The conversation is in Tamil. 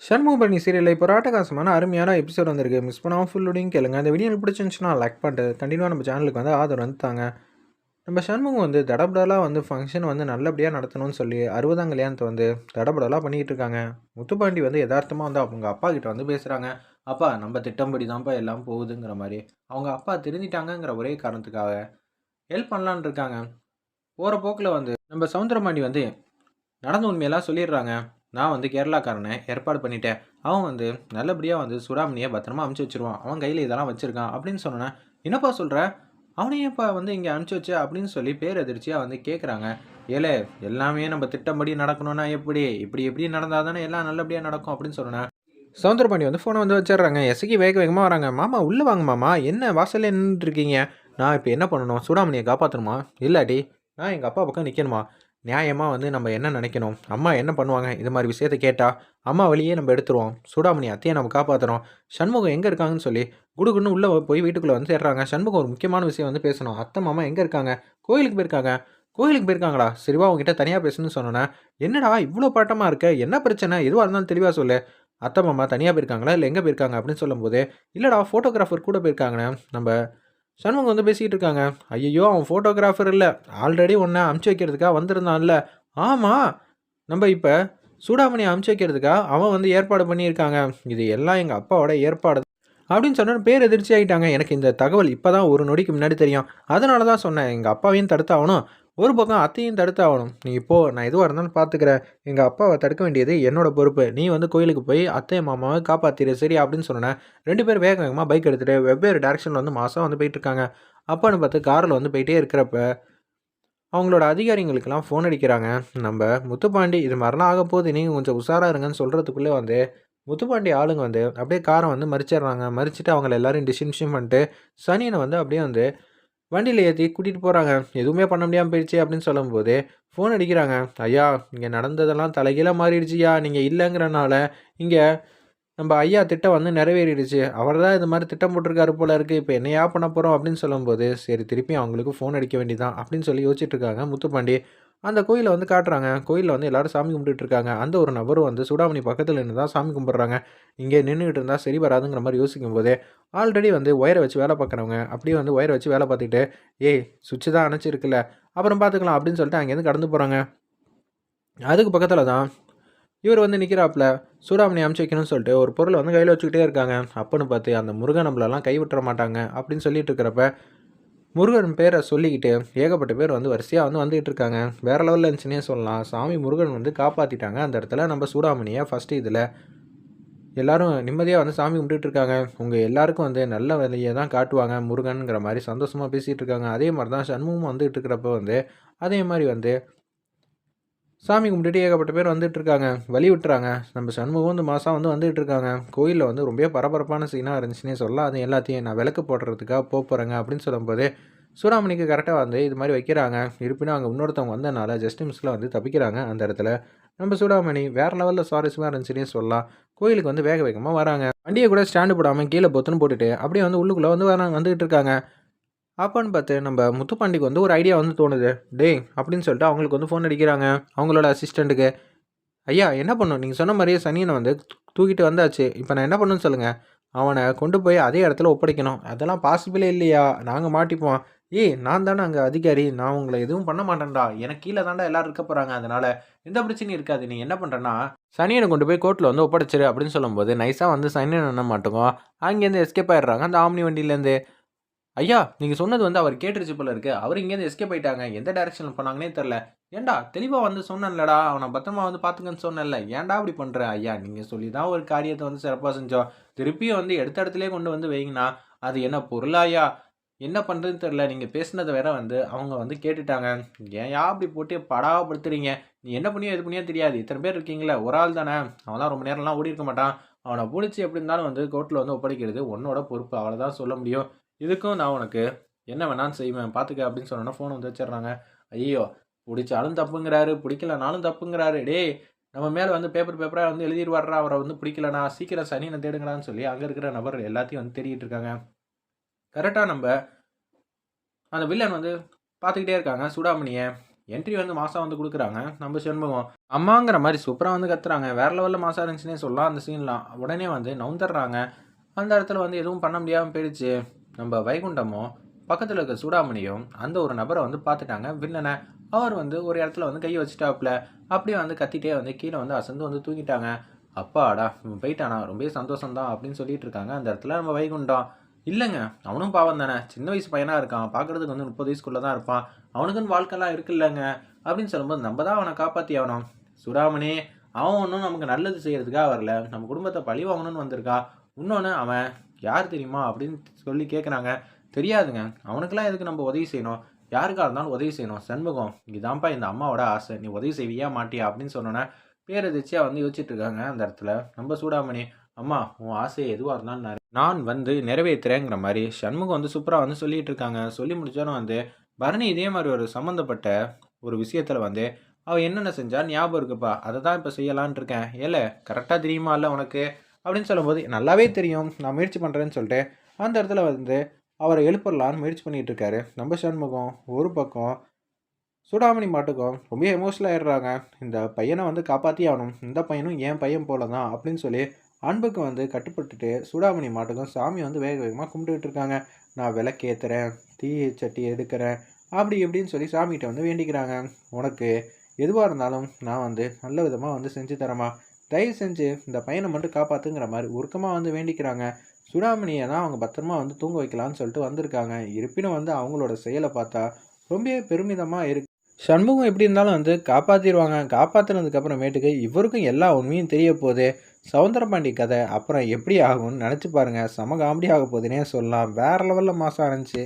சண்முகபரணி சீரியல்ல இப்போ ராட்டகாசமான அருமையான எபிசோட் வந்திருக்கு. மிஸ் பண்ணாம ஃபுல் லோடிங் கேளுங்க. அந்த வீடியோ உங்களுக்கு பிடிச்சிருந்துச்சுன்னா லைக் பண்ணிட்டு கண்டினியூவா நம்ம சேனலுக்கு வந்து ஆதரவு வந்து தாங்க. நம்ம சண்முகம் வந்து தடபடலா வந்து ஃபங்க்ஷன் வந்து நல்லபடியா நடத்தணும்னு சொல்லி 60ஆம் கல்யாணத்த வந்து தடபடலா பண்ணிக்கிட்டு இருக்காங்க. முத்துப்பாண்டி வந்து எதார்த்தமா வந்து அவங்க அப்பா கிட்ட வந்து பேசுறாங்க. "அப்பா நம்ம திட்டம்படி தான்ப்பா எல்லாம் போகுதுங்கிற மாரி." அவங்க அப்பா திருந்திட்டாங்கங்கிற ஒரே காரணத்துக்காக ஹெல்ப் பண்ணலான்னு இருக்காங்க. போற போக்குல வந்து நம்ம சவுந்தரபாண்டி வந்து நடந்த உண்மையெல்லாம் சொல்லிடுறாங்க. நான் வந்து கேரளாக்காரனை ஏற்பாடு பண்ணிட்டேன். அவன் வந்து நல்லபடியா வந்து சுடாமணிய பத்திரமா அனுப்பிச்சு வச்சுருவான். அவன் கையில இதெல்லாம் வச்சிருக்கான் அப்படின்னு சொன்னோனே, "என்னப்பா சொல்ற? அவன ஏன்ப்பா வந்து இங்க அனுப்பிச்சு வச்ச?" அப்படின்னு சொல்லி பேரதிர்ச்சியா வந்து கேட்குறாங்க. "ஏலே எல்லாமே நம்ம திட்டப்படி நடக்கணும்னா எப்படி? இப்படி இப்படி நடந்தா தானே எல்லாம் நல்லபடியா நடக்கும்." அப்படின்னு சொன்னோனே, சவுந்தரபாண்டி வந்து ஃபோன வந்து வச்சுடுறாங்க. எசக்கி வேக வேகமா வராங்க. "மாமா உள்ள வாங்க மாமா. என்ன வாசல்ல நின்னுட்டு இருக்கீங்க? நான் இப்ப என்ன பண்ணணும்? சூடாமணிய காப்பாத்தணுமா? இல்லாட்டி நான் எங்க அப்பா பக்கம் நிக்கணுமா? நியாயமா வந்து நம்ம என்ன நெனைக்கணும்? அம்மா என்ன பண்ணுவாங்க? இது மாரி விஷயத்த கேட்டா, அம்மா வழியே நம்ம எடுத்துருவோம். சூடாமணி அத்தைய நம்ம காப்பாத்தணும். சண்முகம் எங்க இருக்காங்கன்னு சொல்லி குடுகுடுன்னு உள்ள போய் வீட்டுக்குள்ள வந்து தேடுறாங்க. சண்முகம் ஒரு முக்கியமான விஷயம் வந்து பேசணும். அத்தை, மாமா எங்க இருக்காங்க? கோயிலுக்கு போயிருக்காங்க. கோயிலுக்கு போயிருக்காங்களா? சரி வா உன்கிட்ட தனியா பேசணும்னு சொன்னோனே, என்னடா இவ்ளோ பதட்டமா இருக்க? என்ன பிரச்சனை? எதுவா இருந்தாலும் தெளிவா சொல்லு. அத்தை, மாமா தனியா போயிருக்காங்களா? இல்ல எங்க போயிருக்காங்க? அப்படின்னு சொல்லும்போது, இல்லடா ஃபோட்டோகிராஃபர் கூட போயிருக்காங்கண்ணே. நம்ப சண்முகம் வந்து பேசிக்கிட்டு இருக்காங்க. ஐயய்யோ! அவன் ஃபோட்டோகிராஃபர் இல்ல. ஆல்ரெடி உன்ன அனுப்பிச்சு வைக்கிறதுக்காக வந்திருந்தான்ல. ஆமா. நம்ப இப்ப சூடாமணிய அனுப்பிச்சு வைக்கிறதுக்கா அவன் வந்து ஏற்பாடு பண்ணியிருக்காங்க. இது எல்லாம் எங்க அப்பாவோட ஏற்பாடு அப்படின்னு சொன்னோனே பேரெதிர்ச்சி ஆயிட்டாங்க. எனக்கு இந்த தகவல் இப்ப தான் ஒரு நொடிக்கு முன்னாடி தெரியும். அதனால தான் சொன்னேன். எங்க அப்பாவையும் தடுத்தாகணும். ஒரு பக்கம் அத்தையும் தடுத்தாகணும். நீ போ நான் எதுவா இருந்தாலும் பார்த்துக்கிறேன். எங்க அப்பாவ தடுக்க வேண்டியது என்னோட பொறுப்பு. நீ வந்து கோயிலுக்கு போய் அத்தை, மாமாவ காப்பாத்திரு சரியா அப்படின்னு சொன்னோனே, 2 பேரும் வேக வேகமா பைக் எடுத்துட்டு வெவ்வேறு டைரக்ஷன்ல வந்து மாஸா வந்து போயிட்டுருக்காங்க. அப்பன்னு பார்த்து கார்ல வந்து போயிட்டே இருக்கிறப்ப, அவங்களோட அதிகாரிங்களுக்கெல்லாம் ஃபோன் அடிக்கிறாங்க. நம்ப முத்துப்பாண்டி இது மாரிலாம் ஆகப்போகுது. நீங்க கொஞ்சம் உஷாரா இருங்கன்னு சொல்றதுக்குள்ளே வந்து முத்துப்பாண்டி ஆளுங்க வந்து அப்படியே கார வந்து மறிச்சிடுறாங்க. மறிச்சுட்டு அவங்கள எல்லாரையும் டிஸ்மிஷன் பண்ணிட்டு, சனியன வந்து அப்படியே வந்து வண்டியில ஏத்தி கூட்டிட்டு போறாங்க. எதுவுமே பண்ண முடியாம போயிடுச்சே அப்படின்னு சொல்லும்போது, ஃபோன் அடிக்கிறாங்க. ஐயா, இங்க நடந்ததெல்லாம் தலைகீழா மாறிடுச்சுய்யா. நீங்க இல்லங்கிறனால, இங்க நம்ப ஐயா திட்டம் வந்து நிறைவேறிடுச்சு. அவர் தான் இது மாரி திட்டம் போட்டிருக்காரு போல இருக்கு. இப்ப என்னய்யா பண்ண போறோம் அப்படின்னு சொல்லும்போது, சரி திருப்பியும் அவங்களுக்கு ஃபோன் அடிக்க வேண்டியது தான் அப்படின்னு சொல்லி யோசிச்சுட்டு இருக்காங்க முத்துப்பாண்டி. அந்த கோயில வந்து காட்டுறாங்க. கோயில்ல வந்து எல்லாரும் சாமி கும்பிட்டுட்டு இருக்காங்க. அந்த ஒரு நபரும் வந்து சூடாமணி பக்கத்துல நின்னு தான் சாமி கும்பிடுறாங்க. இங்கே நின்னுகிட்டு இருந்தா சரி வராதுங்கிற மாரி யோசிக்கும்போதே, ஆல்ரெடி வந்து ஒயர வச்சு வேலை பார்க்குறவங்க, அப்படியே வந்து ஒயர வச்சு வேலை பார்த்துக்கிட்டு, "ஏய் சுவிட்ச் தான் அணைச்சிருக்குல்ல, அப்புறம் பார்த்துக்கலாம்" அப்படின்னு சொல்லிட்டு அங்கேருந்து கடந்து போறாங்க. அதுக்கு பக்கத்துல தான் இவரு வந்து நிக்கிறாப்புல. சூடாமணி அனுப்பிச்சு வைக்கணும்னு சொல்லிட்டு ஒரு பொருள வந்து கையில வச்சுக்கிட்டே இருக்காங்க. அப்பன்னு பார்த்து அந்த முருகன் நம்மளலாம் கைவிட்டுற மாட்டாங்க அப்படின்னு சொல்லிட்டு இருக்கிறப்ப, முருகன் பேர சொல்லிக்கிட்டு ஏகப்பட்ட பேர் வந்து வரிசையா வந்து வந்துகிட்டு இருக்காங்க. வேற லெவல்ல இருந்துச்சுன்னே சொல்லலாம். சாமி முருகன் வந்து காப்பாத்திட்டாங்க. அந்த இடத்துல நம்ம சூடாமணிய ஃபர்ஸ்ட்டு இதுல. எல்லாரும் நிம்மதியா வந்து சாமி கும்பிட்டுட்டு இருக்காங்க. உங்க எல்லாருக்கும் வந்து நல்ல வழிய தான் காட்டுவாங்க முருகன்ங்கிற மாரி சந்தோஷமா பேசிட்டு இருக்காங்க. அதே மாரி தான் சண்முகமும் வந்துட்டு இருக்கிறப்ப வந்து, அதே மாரி வந்து சாமி கும்பிட்டுட்டு ஏகப்பட்ட பேர் வந்துட்டு இருக்காங்க. வழி விட்டுறாங்க. நம்ம சண்முகம் வந்து மாசா வந்து வந்துட்டு இருக்காங்க. கோயில்ல வந்து ரொம்பவே பரபரப்பான சீனா இருந்துச்சுன்னே சொல்லலாம். அது எல்லாத்தையும் நான் விளக்கு போடுறதுக்காக போறேங்க அப்படின்னு சொல்லும்போது, சூடாமணிக்கு கரெக்ட்டா வந்து இது மாரி வைக்கிறாங்க. இருப்பினும் அங்க இன்னொருத்தவங்க வந்தனால ஜஸ்ட் மிஸ்ல வந்து தப்பிக்கிறாங்க அந்த இடத்துல. நம்ம சூடாமணி வேற லெவல்ல சுவாரஸ்யமா இருந்துச்சுன்னே சொல்லலாம். கோயிலுக்கு வந்து வேக வேகமா வராங்க. வண்டிய கூட ஸ்டாண்ட் போடாம கீழ பொத்துன்னு போட்டுட்டு, அப்படியே வந்து உள்ளுக்குள்ள வந்து வந்துகிட்டு இருக்காங்க. அப்பன்னு பார்த்து நம்ம முத்துப்பாண்டிக்கு வந்து ஒரு ஐடியா வந்து தோணுது. "டேய்" அப்படின்னு சொல்லிட்டு அவங்களுக்கு வந்து ஃபோன் அடிக்கிறாங்க. அவங்களோட அசிஸ்டன்ட்டுக்கு. "ஐயா என்ன பண்ணணும்? நீங்க சொன்ன மாரியே சனியன வந்து தூக்கிட்டு வந்தாச்சு. இப்ப நான் என்ன பண்ணணும்னு சொல்லுங்க." "அவன கொண்டு போய் அதே இடத்துல ஒப்படைக்கணும்." "அதெல்லாம் பாசிபிளே இல்லையா? நாங்க மாட்டிப்போம்." "ஏய் நான் தானே அங்க அதிகாரி. நான் உங்கள எதுவும் பண்ண மாட்டேன்டா. எனக்கு கீழ தான்டா எல்லாரும் இருக்க போறாங்க. அதனால எந்த பிரச்சனையும் இருக்காது. நீ என்ன பண்றன்னா, சனியன கொண்டு போய் கோர்ட்ல வந்து ஒப்படைச்சுரு." அப்படின்னு சொல்லும்போது, நைஸா வந்து சனியன் என்ன மாட்டுக்கும், அங்கேருந்து எஸ்கேப் ஆயிடுறாங்க அந்த ஆம்னி வண்டியிலேருந்து. ஐயா! நீங்க சொன்னது வந்து அவர் கேட்டுருச்சு போல இருக்கு. அவரு இங்கேருந்து எஸ்கேப் ஆயிட்டாங்க. எந்த டைரக்ஷன்ல போனாங்கன்னே தெர்ல. ஏன்டா தெளிவா வந்து சொன்னேன்லடா! அவன பத்திரமா வந்து பார்த்துக்கன்னு சொன்னேன்ல. ஏன்டா இப்படி பண்ற? ஐயா! நீங்க சொல்லி தான் ஒரு காரியத்த வந்து சிறப்பா செஞ்சோம். திருப்பியும் வந்து எடுத்த இடத்திலேயே கொண்டு வந்து வைங்கன்னா, அது என்ன பொருளாயா? என்ன பண்றதுன்னு தெர்ல. நீங்க பேசினத வேற வந்து அவங்க வந்து கேட்டுட்டாங்க. ஏன்யா இப்படி போட்டு படாதப்படுத்துறீங்க? நீ என்ன பண்ணியோ, ஏது பண்ணியோ தெரியாது. இத்தன பேர் இருக்கீங்கல்ல, ஒரு ஆள் தானே. அவன்லாம் ரொம்ப நேரம்லாம் ஓடியிருக்க மாட்டான். அவன புடிச்சு எப்படி இருந்தாலும் வந்து கோர்ட்ல வந்து ஒப்படைக்கிறது உன்னோட பொறுப்பு. அவ்வளோதான் சொல்ல முடியும். இதுக்கும் நான் உனக்கு என்ன வேணாலும் செய்வேன் பார்த்துக்க அப்படின்னு சொன்னோனே ஃபோன் வந்து வச்சுடுறாங்க. ஐயய்யோ! புடிச்சாலும் தப்புங்கிறாரு, புடிக்கலனாலும் தப்புங்கிறாரு. டேய்! நம்ம மேல வந்து பேப்பரா வந்து எழுதிருவார்றா அவர வந்து புடிக்கலனா, சீக்கிரம் சனியன தேடுங்கடான்னு சொல்லி அங்க இருக்கிற நபர் எல்லாத்தையும் வந்து தேடிட்டு இருக்காங்க. கரெக்ட்டா நம்ப அந்த வில்லன் வந்து பார்த்துக்கிட்டே இருக்காங்க சூடாமணிய. என்ட்ரி வந்து மாசா வந்து குடுக்குறாங்க நம்ம சண்முகம். அம்மாங்கிற மாரி சூப்பரா வந்து கத்துறாங்க. வேற லெவல்ல மாஸா இருந்துச்சுன்னே சொல்லலாம் அந்த சீன்லாம். உடனே வந்து நவுந்துர்றாங்க. அந்த இடத்துல வந்து எதுவும் பண்ண முடியாம போயிடுச்சு. நம்ப வைகுண்டமும், பக்கத்துல இருக்க சூடாமணியும் அந்த ஒரு நபர வந்து பார்த்துட்டாங்க வில்லன. அவர் வந்து ஒரு இடத்துல வந்து கைய வச்சுட்டாப்ல. அப்படியே வந்து கத்திட்டே வந்து கீழ வந்து அசந்து வந்து தூங்கிட்டாங்க. "அப்பாடா! இவன் போய்ட்டானா! ரொம்பவே சந்தோஷம் தான்" அப்படின்னு சொல்லிட்டு இருக்காங்க. அந்த இடத்துல நம்ம வைகுண்டம், "இல்லங்க, அவனும் பாவம் தானே. சின்ன வயசு பையனா இருக்கான். பார்க்கறதுக்கு வந்து 30 வயசுக்குள்ள தான் இருப்பான். அவனுக்குன்னு வாழ்க்கைலாம் இருக்குல்லங்க" அப்படின்னு சொல்லும்போது, "நம்ப தான் அவன காப்பாத்தி ஆகணும். சூடாமணி, அவன் ஒண்ணும் நமக்கு நல்லது செய்றதுக்காக வரல. நம்ம குடும்பத்த பழி வாங்கணும்னு வந்திருக்கான். உன்னொன்னு அவன் யார் தெரியுமா?" அப்படின்னு சொல்லி கேட்குறாங்க. "தெரியாதுங்க. அவனுக்கெல்லாம் எதுக்கு நம்ம உதவி செய்யணும்? யாருக்கா இருந்தாலும் உதவி செய்யணும். சண்முகம், இதான்ப்பா இந்த அம்மாவோட ஆசை. நீ உதவி செய்வியா? மாட்டியா?" அப்படின்னு சொன்னோனே, பேரெதிர்ச்சியா வந்து யோசிச்சுட்டு இருக்காங்க அந்த இடத்துல. நம்ம சூடாமணி, "அம்மா, உன் ஆசை எதுவா இருந்தாலும் நான் வந்து நிறைவேத்துறேங்கிற" மாரி சண்முகம் வந்து சூப்பரா வந்து சொல்லிட்டு இருக்காங்க. சொல்லி முடிச்சோனே வந்து, பரணி இதே மாரி ஒரு சம்மந்தப்பட்ட ஒரு விஷயத்துல வந்து, அவ என்னென்ன செஞ்சா ஞாபகம் இருக்குப்பா. அத தான் இப்ப செய்யலான்ட்டு இருக்கேன். ஏலே, கரெக்ட்டா தெரியுமால்ல உனக்கு? அப்படின்னு சொல்லும்போது, நல்லாவே தெரியும். நான் முயற்சி பண்றேன்னு சொல்லிட்டு, அந்த இடத்துல வந்து அவர எழுப்பிடலான்னு முயற்சி பண்ணிட்டு இருக்காரு. நம்ம சண்முகம் ஒரு பக்கம், சூடாமணி மாட்டுக்கும் ரொம்ப எமோஷனல் ஆயிடுறாங்க. இந்த பையன வந்து காப்பாத்தியே ஆகணும். இந்த பையனும் என் பையன் போல தான் அப்படின்னு சொல்லி, அன்புக்கு வந்து கட்டுப்பட்டுட்டு சூடாமணி மாட்டுக்கும் சாமிய வந்து வேக வேகமா கும்பிட்டுட்டு இருக்காங்க. நான் விளக்கேத்துறேன், தீ சட்டி எடுக்கிறேன், அப்படி இப்படின்னு சொல்லி சாமிகிட்ட வந்து வேண்டிக்கிறாங்க. உனக்கு எதுவா இருந்தாலும் நான் வந்து நல்ல விதமா வந்து செஞ்சு தரேம்மா. தயவு செஞ்சு இந்த பையன மட்டும் காப்பாத்துங்கிற மாரி உருக்கமா வந்து வேண்டிக்கிறாங்க. சூடாமணிய தான் அவங்க பத்திரமா வந்து தூங்க வைக்கலான்னு சொல்லிட்டு வந்திருக்காங்க. இருப்பினும் வந்து அவங்களோட செயல பார்த்தா ரொம்பவே பெருமிதமா இருக்கு. சண்முகம் எப்படி இருந்தாலும் வந்து காப்பாத்திருவாங்க. காப்பாத்துனதுக்கு அப்புறமேட்டுக்கு இவருக்கும் எல்லா உண்மையும் தெரிய போது. சவுந்தரபாண்டி கதை அப்புறம் எப்படி ஆகும்னு நெனச்சு பாருங்க. செம காமெடி ஆக போதுன்னே சொல்லலாம். வேற லெவல்ல மாஸா இருந்துச்சு.